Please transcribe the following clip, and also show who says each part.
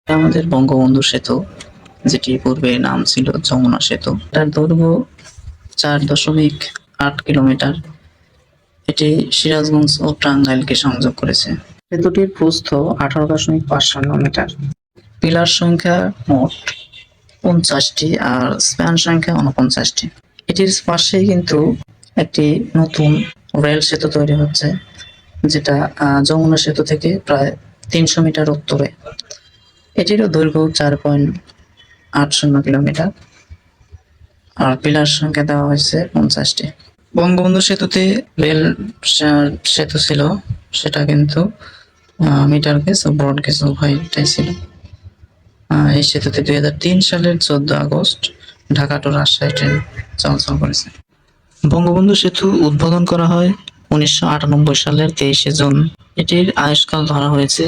Speaker 1: আমাদের বঙ্গবন্ধু সেতু, যেটি পূর্বে নাম ছিল যমুনা সেতু। তার দৈর্ঘ্য 4.8 কিলোমিটার। এটি সিরাজগঞ্জ ও টাঙ্গাইলকে সংযোগ করেছে। সেতুটির প্রস্থ 18.55 মিটার। পিলার সংখ্যা মোট 50টি আর স্প্যান সংখ্যা 49টি। এটির পাশেই কিন্তু একটি নতুন রেল সেতু তৈরি হচ্ছে, যেটা যমুনা সেতু থেকে প্রায় 300 মিটার উত্তরে। এটিরও দৈর্ঘ্য 4.80 কিলোমিটার আর পিলার সংখ্যা দেওয়া হয়েছে 50টি। বঙ্গবন্ধু সেতুতে রেল সেতু ছিল, সেটা কিন্তু মিটার গেজ ও ব্রড গেজ উভয়টাই ছিল। এই সেতুতে 2003 সালের 14 August Dhaka to Rajshahi train চলাচল করেছে। বঙ্গবন্ধু সেতু উদ্বোধন করা হয় 1998 সালের 23শে জুন। এটির আয়ুষ্কাল ধরা হয়েছে